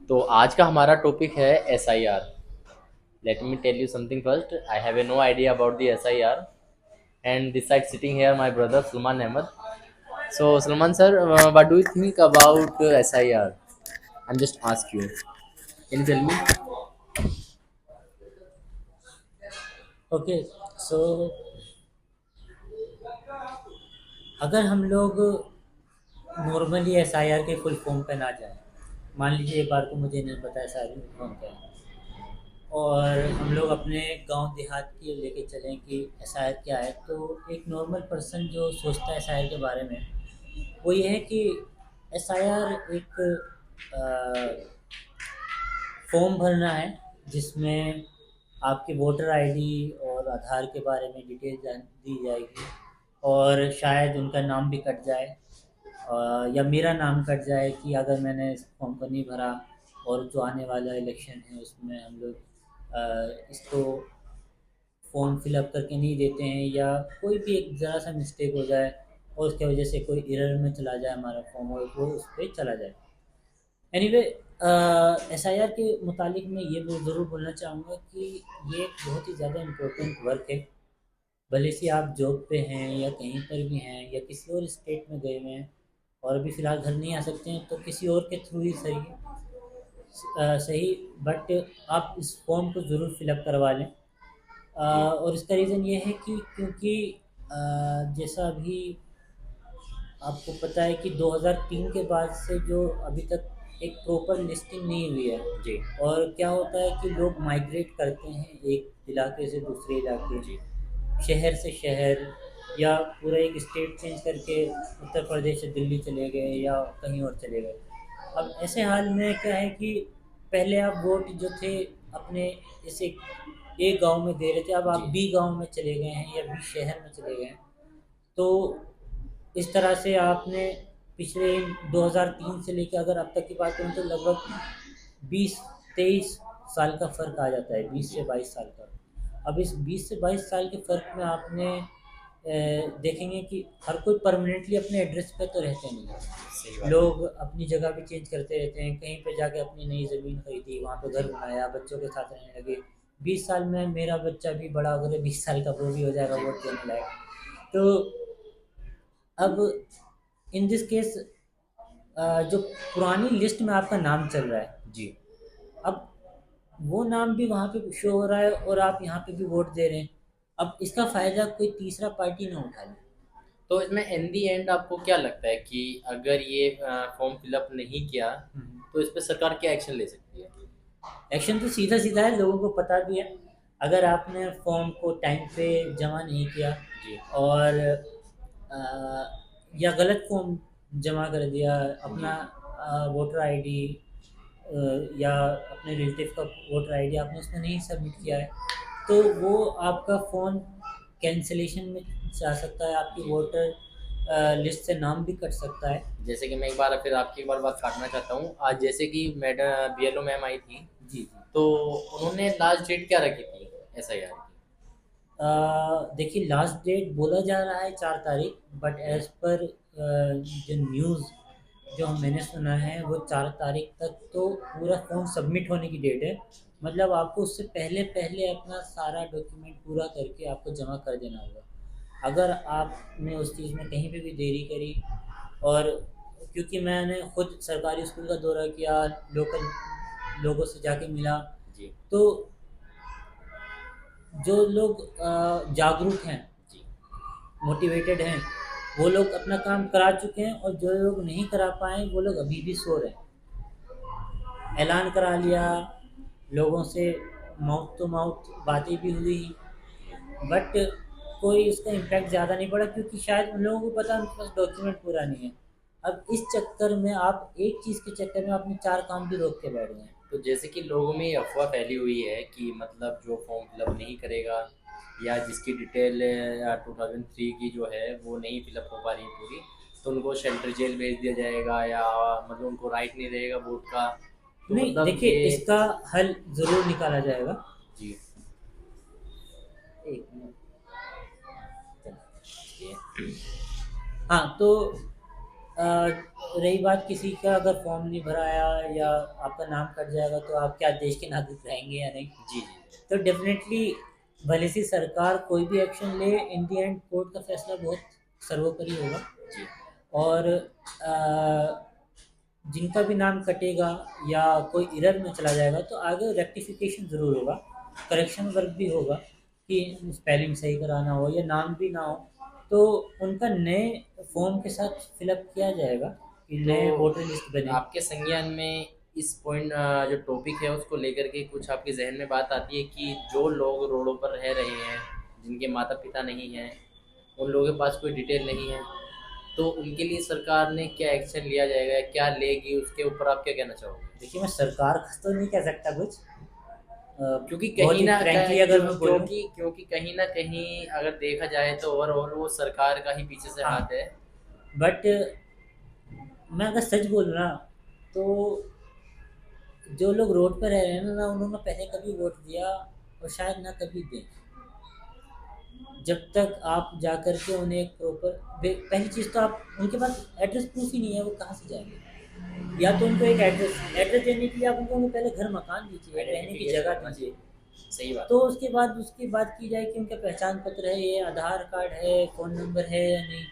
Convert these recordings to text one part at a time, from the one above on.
तो आज का हमारा टॉपिक है SIR। Let me tell you something first. I have no idea about the SIR and this side sitting here my brother Sulman Ahmed. So Sulman sir, what do you think about SIR? I'm just ask you. Can you tell me? Okay so अगर हम लोग normally SIR के full form पे ना जाएं। मान लीजिए एक बार को मुझे नहीं पता एसआईआर फुल फॉर्म क्या है और हम लोग अपने गांव देहात की लेके चलें कि एसआईआर क्या है, तो एक नॉर्मल पर्सन जो सोचता है एसआईआर के बारे में वो ये है कि एसआईआर एक फॉर्म भरना है जिसमें आपके वोटर आईडी और आधार के बारे में डिटेल दी जाएगी और शायद उनका नाम भी कट जाए, या मेरा नाम कट जाए कि अगर मैंने इस फॉर्म को नहीं भरा और जो आने वाला इलेक्शन है उसमें हम लोग इसको फॉर्म फिलअप करके नहीं देते हैं या कोई भी एक ज़रा सा मिस्टेक हो जाए और उसकी वजह से कोई एरर में चला जाए हमारा फॉर्म और वो उस पर चला जाए। एनीवे, एस आई आर के मुतालिक मैं ये ज़रूर बोलना चाहूँगा कि ये एक बहुत ही ज़्यादा इम्पोर्टेंट वर्क है। भले से आप जॉब पे हैं या कहीं पर भी हैं या किसी और स्टेट में गए हुए हैं और अभी फ़िलहाल घर नहीं आ सकते हैं तो किसी और के थ्रू ही सही सही, बट आप इस फॉर्म को ज़रूर फिलअप करवा लें। जी और इसका रीज़न ये है कि क्योंकि जैसा अभी आपको पता है कि 2003 के बाद से जो अभी तक एक प्रॉपर लिस्टिंग नहीं हुई है। जी और क्या होता है कि लोग माइग्रेट करते हैं एक इलाके से दूसरे इलाके, जी शहर से शहर, या पूरा एक स्टेट चेंज करके उत्तर प्रदेश से दिल्ली चले गए या कहीं और चले गए। अब ऐसे हाल में क्या है कि पहले आप वोट जो थे अपने जैसे एक गांव में दे रहे थे, अब आप जी बी गांव में चले गए हैं या बी शहर में चले गए हैं। तो इस तरह से आपने पिछले 2003 से लेकर अगर अब तक की बात करूँ तो लगभग 20-23 साल का फ़र्क आ जाता है, 20 से जी 22 साल का। अब इस 20 से 22 साल के फ़र्क में आपने देखेंगे कि हर कोई परमानेंटली अपने एड्रेस पे तो रहते नहीं सही है। बात है। लोग अपनी जगह भी चेंज करते रहते हैं, कहीं पे जाके अपनी नई ज़मीन खरीदी, वहाँ पे घर जी बनाया, बच्चों के साथ रहने लगे। 20 साल में मेरा बच्चा भी बड़ा हो गया, 20 साल का वो भी हो जाएगा जी वोट देने लायक। तो अब इन दिस केस जो पुरानी लिस्ट में आपका नाम चल रहा है, जी अब वो नाम भी वहाँ पे शो हो रहा है और आप यहाँ पे भी वोट दे रहे हैं। अब इसका फ़ायदा कोई तीसरा पार्टी ना उठा ले। तो इसमें इन दी एंड आपको क्या लगता है कि अगर ये फॉर्म फिलअप नहीं किया तो इस पे सरकार क्या एक्शन ले सकती है? एक्शन तो सीधा सीधा है, लोगों को पता भी है। अगर आपने फॉर्म को टाइम पे जमा नहीं किया जी और अ, या गलत फॉर्म जमा कर दिया, अपना जी वोटर आईडी या अपने रिलेटिव का वोटर आईडी आपने उसमें नहीं सबमिट किया है, तो वो आपका फ़ोन कैंसिलेशन में जा सकता है, आपकी जी जी। वोटर लिस्ट से नाम भी कट सकता है। जैसे कि मैं एक बार फिर आपकी एक बार बात काटना चाहता हूँ। आज जैसे कि मैडम BLO मैम आई थी, जी जी। तो उन्होंने लास्ट डेट क्या रखी थी SIR की? देखिए, लास्ट डेट बोला जा रहा है 4 तारीख, बट जी एज़ पर जो न्यूज़ जो मैंने सुना है वो 4 तारीख तक तो पूरा फॉर्म सबमिट होने की डेट है। मतलब आपको उससे पहले पहले अपना सारा डॉक्यूमेंट पूरा करके आपको जमा कर देना होगा। अगर आपने उस चीज़ में कहीं पे भी देरी करी, और क्योंकि मैंने खुद सरकारी स्कूल का दौरा किया, लोकल लोगों से जाके मिला, जी तो जो लोग जागरूक हैं, जी मोटिवेटेड हैं, वो लोग अपना काम करा चुके हैं, और जो लोग नहीं करा पाए वो लोग अभी भी सो रहे हैं। ऐलान करा लिया, लोगों से माउथ टू माउथ बातें भी हुई, बट कोई इसका इम्पैक्ट ज़्यादा नहीं पड़ा क्योंकि शायद उन लोगों को पता है उनके पास डॉक्यूमेंट पूरा नहीं है। अब इस चक्कर में आप एक चीज़ के चक्कर में अपने 4 काम भी रोक के बैठ गए हैं। तो जैसे कि लोगों में ये अफवाह फैली हुई है कि मतलब जो फॉर्म फिलअप नहीं करेगा या जिसकी डिटेल 2003 की जो है वो नहीं फिलअप हो पा रही पूरी, तो उनको शेल्टर जेल भेज दिया जाएगा या मतलब उनको राइट नहीं रहेगा वोट का। तो नहीं, मतलब देखिए, ये इसका हल ज़रूर निकाला जाएगा। जी एक मिनट। ये हाँ, तो रही बात किसी का अगर फॉर्म नहीं भराया या आपका नाम कट जाएगा तो आप क्या देश के नागरिक रहेंगे या नहीं। जी जी तो डेफिनेटली भले से सरकार कोई भी एक्शन ले, इन दी एंड कोर्ट का फैसला बहुत सर्वोपरि होगा। जी। और जिनका भी नाम कटेगा या कोई एरर में चला जाएगा तो आगे रेक्टिफिकेशन ज़रूर होगा, करेक्शन वर्क भी होगा कि स्पेलिंग सही कराना हो या नाम भी ना हो तो उनका नए फॉर्म के साथ फिलअप किया जाएगा कि नए तो वोटर लिस्ट बने। आपके संज्ञान में इस पॉइंट जो टॉपिक है उसको लेकर के कुछ आपके जहन में बात आती है कि जो लोग रोडों पर रह रहे हैं, जिनके माता पिता नहीं हैं, उन लोगों के पास कोई डिटेल नहीं है, तो उनके लिए सरकार ने क्या एक्शन लिया जाएगा, क्या लेगी, उसके ऊपर आप क्या कहना चाहोगे? देखिए मैं सरकार का तो नहीं कह सकता कुछ, क्योंकि बहुत कहीं ही ना फ्रैंकली अगर मैं बोलूँ। क्योंकि कहीं ना कहीं अगर देखा जाए तो ओवरऑल वो सरकार का ही पीछे से हाँ, हाथ है। बट मैं अगर सच बोलूँ ना तो जो लोग रोड पर रह रहे हैं ना उन्होंने पहले कभी वोट दिया और शायद ना कभी दें। जब तक आप जाकर के उन्हें एक प्रॉपर, पहली चीज़ तो आप उनके पास एड्रेस प्रूफ ही नहीं है, वो कहाँ से जाएंगे। या तो उनको एक एड्रेस एड्रेस देने के लिए आप उनको पहले घर मकान दीजिए, रहने की आइडेंटिफिकेशन जगह होना दीजिए। चाहिए, सही बात तो है। उसके बाद की जाए कि उनका पहचान पत्र है, ये आधार कार्ड है, फ़ोन नंबर है या नहीं।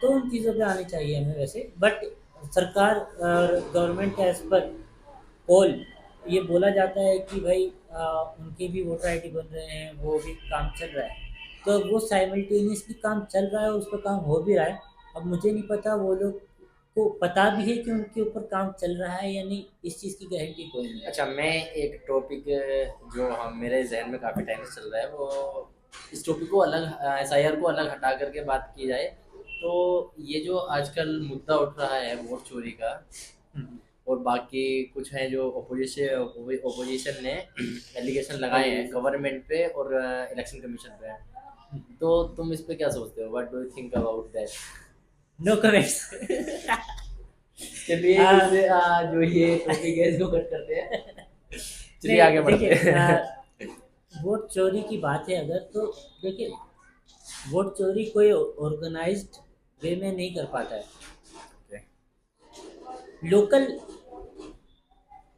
तो उन चीज़ों पे आने चाहिए हमें वैसे। बट सरकार और गवर्नमेंट का एज पर पोल ये बोला जाता है कि भाई उनके भी वोटर आईडी बन रहे हैं, वो भी काम चल रहा है। तो वो साइमल्टेनियसली काम चल रहा है, उस पर काम हो भी रहा है। अब मुझे नहीं पता वो लोग को पता भी है कि उनके ऊपर काम चल रहा है या नहीं, इस चीज़ की गारंटी कोई नहीं है। अच्छा, मैं एक टॉपिक जो हम मेरे जहन में काफ़ी टाइम से चल रहा है, वो इस टॉपिक को अलग, एसआईआर को अलग हटा करके बात की जाए तो ये जो आजकल मुद्दा उठ रहा है वोट चोरी का, हम्म, और बाकी कुछ हैं जो ओपोजिशन ने एलिगेशन लगाए हैं गवर्नमेंट पे और इलेक्शन कमीशन पे, तो तुम इस पे क्या सोचते हो? What do you think about that? No comments. चलिए जो ये टॉपिक है इसको कट करते हैं, चलिए आगे नहीं बढ़ते देखिए, हैं। वोट चोरी की बात है अगर तो देखिए, वोट चोरी कोई ऑर्गेनाइज्ड वे में नहीं कर पाता है। लोकल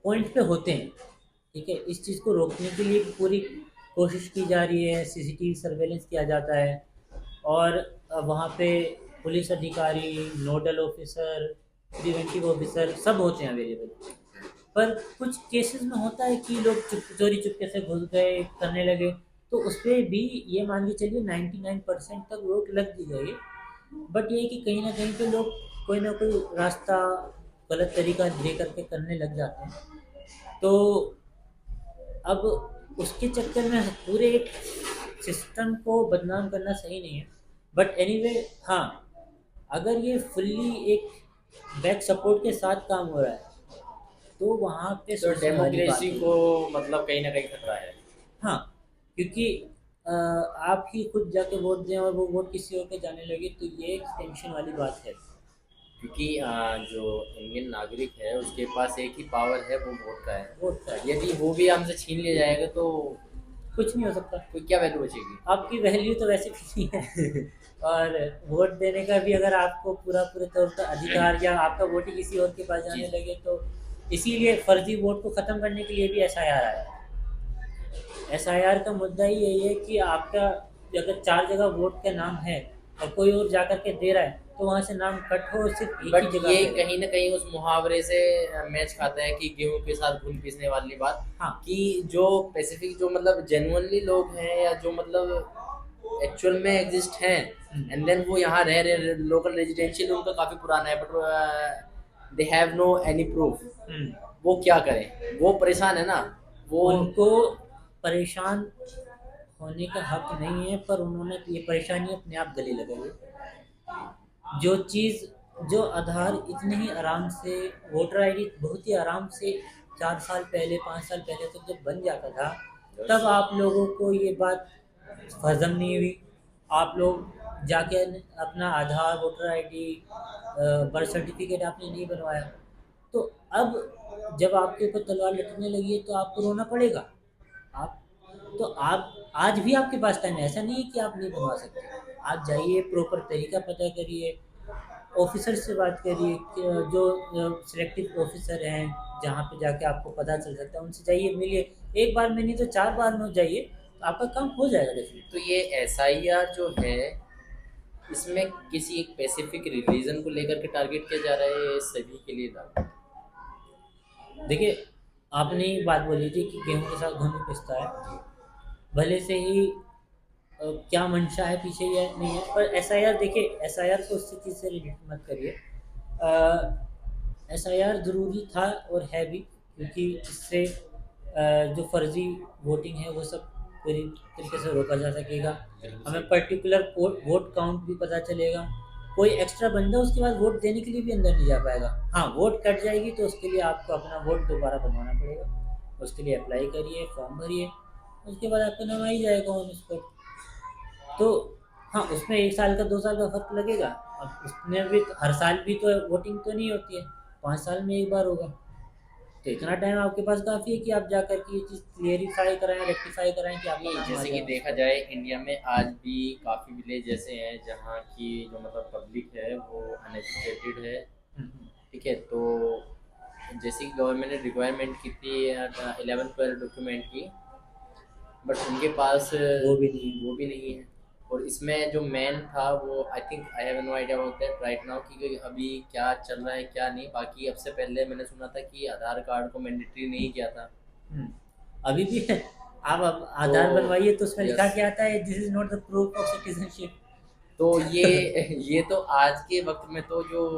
पॉइंट पे होते हैं, ठीक है। इस चीज़ को रोकने के लिए पूरी कोशिश की जा रही है, सीसीटीवी सर्वेलेंस किया जाता है। और वहाँ पे पुलिस अधिकारी, नोडल ऑफिसर, प्रिवेंटिव ऑफिसर सब होते हैं अवेलेबल। पर कुछ केसेस में होता है कि लोग चोरी चुपके से घुस गए, करने लगे, तो उस पर भी ये मान के चलिए 99% तक रोक लग दी गई है। बट ये है कि कहीं ना कहीं पे लोग कोई ना कोई रास्ता, गलत तरीका दे करके करने लग जाते हैं। तो अब उसके चक्कर में पूरे एक सिस्टम को बदनाम करना सही नहीं है। बट एनीवे हाँ, अगर ये फुल्ली एक बैक सपोर्ट के साथ काम हो रहा है तो वहाँ पे तो सोचने वाली बात डेमोक्रेसी है। को मतलब कहीं ना कहीं खतरा है। हाँ, क्योंकि आप ही खुद जाके वोट दें और वो वोट किसी और के जाने लगे तो ये एक टेंशन वाली बात है। क्योंकि जो इंडियन नागरिक है उसके पास एक ही पावर है, वो वोट का है। वोट का है, यदि वो भी हमसे छीन लिया जाएगा तो कुछ नहीं हो सकता। कोई क्या वैल्यू बचेगी? आपकी वैल्यू तो वैसे भी नहीं है। और वोट देने का भी अगर आपको पूरा पूरे तौर पर अधिकार या आपका वोट ही किसी और के पास जी जाने जी। लगे तो इसीलिए फर्जी वोट को ख़त्म करने के लिए भी एसआईआर आया है। एसआईआर का मुद्दा ही यही है कि आपका अगर 4 जगह वोट का नाम है और कोई और जा कर के दे रहा है तो वहाँ से नाम कट हो और सिर्फ एक ही बट जगह ये पे कहीं ना कहीं उस मुहावरे से मैच खाता है कि गेहूं के साथ घुन पीसने वाली बात, हाँ। कि जो स्पेसिफिक जो मतलब जेन्युइनली लोग हैं या जो मतलब एक्चुअल में एग्जिस्ट हैं, एंड देन वो यहाँ रह रहे, लोकल रेजिडेंशियल उनका काफ़ी पुराना है, but they have no any proof, hmm, वो क्या करें? वो परेशान है ना वो। उनको परेशान होने का हक नहीं है, पर उन्होंने ये परेशानी अपने आप गले लगाई है। जो चीज़, जो आधार इतने ही आराम से, वोटर आईडी बहुत ही आराम से 4 साल पहले 5 साल पहले तक जब बन जाता था तब आप लोगों को ये बात हजम नहीं हुई। आप लोग जाके अपना आधार, वोटर आईडी, बर्थ सर्टिफिकेट आपने नहीं बनवाया। तो अब जब आपके ऊपर तलवार लटकने लगी है तो आपको रोना पड़ेगा। आप तो आप आज भी आपके पास टाइम है, ऐसा नहीं है कि आप नहीं बनवा सकते। आप जाइए, प्रॉपर तरीका पता करिए ऑफिसर से बात करिए कि जो सिलेक्टिव ऑफिसर हैं, जहाँ पे जाके आपको पता चल सकता है, उनसे जाइए मिलिए। एक बार में नहीं तो 4 बार में जाइए, तो आपका काम हो जाएगा डेफिनेटली। तो ये SIR जो है, इसमें किसी एक स्पेसिफिक रिलीजन को लेकर के टारगेट किया जा रहा है, ये सभी के लिए था? देखिए, आपने ये बात बोली थी कि गेहूँ के साथ घुन पिसता है, भले से ही क्या मंशा है पीछे या नहीं है, पर एसआईआर देखिए, एसआईआर को उस चीज़ से रिलेट मत करिए। एसआईआर ज़रूरी था और है भी, क्योंकि इससे जो फर्जी वोटिंग है वो सब पूरी तरीके से रोका जा सकेगा। बिल्कुल हमें सही। पर्टिकुलर वोट काउंट भी पता चलेगा। कोई एक्स्ट्रा बंदा उसके बाद वोट देने के लिए भी अंदर नहीं जा पाएगा। हाँ, वोट कट जाएगी तो उसके लिए आपको अपना वोट दोबारा बनवाना पड़ेगा, उसके लिए अप्लाई करिए, फॉर्म भरिए, उसके बाद आपका नाम आ ही जाएगा ऑन स्पॉट। तो हाँ, उसमें 1 साल का 2 साल का फ़र्क लगेगा। अब उसमें भी तो हर साल भी तो वोटिंग तो नहीं होती है, 5 साल में 1 बार होगा। तो इतना टाइम आपके पास काफ़ी है कि आप जाकर के ये चीज़ क्लेरिफ़ाई कराएँ, रेक्टिफ़ाई कराएँ कि आपका नहीं, नाम आ जैसे कि जाए देखा उसमें। जाए इंडिया में आज भी काफ़ी विलेज ऐसे हैं जहाँ की जो मतलब पब्लिक है वो अनएजुकेटेड है। हुँ, हुँ। ठीक है, तो जैसे कि गवर्नमेंट ने रिक्वायरमेंट की थी 11-12 डॉक्यूमेंट की, बट उनके पास वो भी नहीं है। वो भी नहीं है। और इसमें जो मेन था वो I think I have no idea about that right now कि अभी क्या चल रहा है क्या नहीं। बाकी अब से पहले मैंने सुना था कि आधार कार्ड को मैंडेटरी नहीं किया था। हुँ। अभी भी है। आप अब तो आधार बनवाइए तो उसमें लिखा यस, क्या आता है, this is not the proof of citizenship. तो ये तो आज के वक्त में तो जो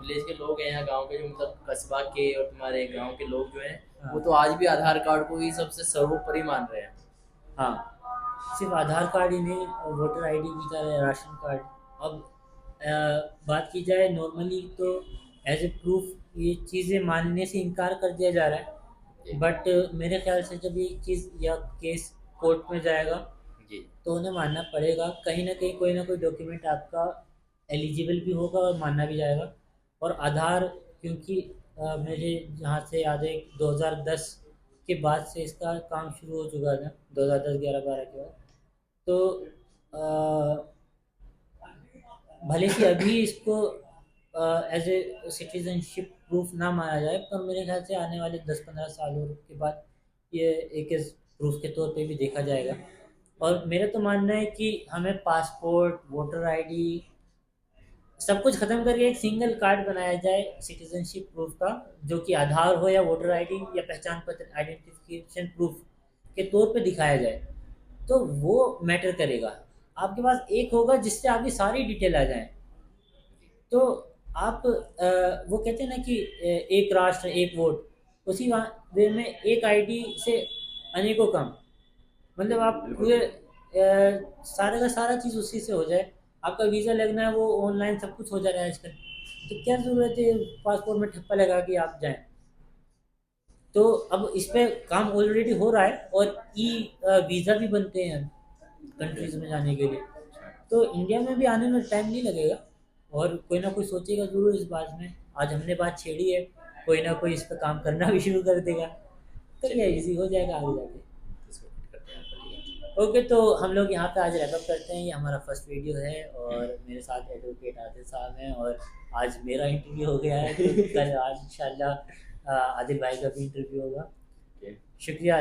विलेज के लोग हैं या गांव के जो मतलब कस्बा के और तुम्हारे गांव के लोग जो हैं वो हाँ, तो आज भी आधार कार्ड को ही सबसे सर्वोपरि मान रहे हैं। हाँ। सिर्फ़ आधार कार्ड ही नहीं, वोटर आईडी की तरह राशन कार्ड। अब बात की जाए नॉर्मली तो एज ए प्रूफ ये चीज़ें मानने से इनकार कर दिया जा रहा जी। है, बट मेरे ख्याल से जब ये चीज़ या केस कोर्ट में जाएगा जी। तो उन्हें मानना पड़ेगा। कहीं ना कहीं कोई ना कोई डॉक्यूमेंट आपका एलिजिबल भी होगा और माना भी जाएगा। और आधार, क्योंकि मेरे जहाँ से याद है 2010 के बाद से इसका काम शुरू हो चुका था, 2010 11 12 के बाद। तो भले कि अभी इसको एज ए सिटीजनशिप प्रूफ ना माना जाए, पर मेरे ख्याल से आने वाले 10-15 सालों के बाद ये एक इस प्रूफ के तौर पे भी देखा जाएगा। और मेरा तो मानना है कि हमें पासपोर्ट, वोटर आईडी सब कुछ खत्म करके एक सिंगल कार्ड बनाया जाए सिटीजनशिप प्रूफ का, जो कि आधार हो या वोटर आईडी या पहचान पत्र आइडेंटिफिकेशन प्रूफ के तौर पे दिखाया जाए, तो वो मैटर करेगा। आपके पास एक होगा जिससे आपकी सारी डिटेल आ जाए। तो आप वो कहते हैं ना कि एक राष्ट्र एक वोट, उसी वे में एक आईडी से अनेकों काम। मतलब आप बिल्कुल पूरे बिल्कुल। सारा का सारा चीज़ उसी से हो जाए। आपका वीज़ा लगना है वो ऑनलाइन सब कुछ हो जा रहा है आजकल, तो क्या ज़रूरत है पासपोर्ट में ठप्पा लगा के आप जाएं। तो अब इस पे काम ऑलरेडी हो रहा है और ई वीज़ा भी बनते हैं कंट्रीज़ में जाने के लिए। तो इंडिया में भी आने में टाइम नहीं लगेगा और कोई ना कोई सोचेगा ज़रूर इस बात में। आज हमने बात छेड़ी है, कोई ना कोई इस पे काम करना भी शुरू कर देगा, तो क्या चलिए, इजी हो जाएगा आगे जाके। इसको फिट करते हैं यहाँ पर, ठीक है। ओके, तो हम लोग यहाँ पे आज रैपअप करते हैं। ये हमारा फर्स्ट वीडियो है और हम्म, मेरे साथ एडवोकेट आदिल साहब हैं, और आज मेरा इंटरव्यू हो गया है, तो कल आज इंशाल्लाह आदिल भाई का भी इंटरव्यू होगा। ठीक है। शुक्रिया।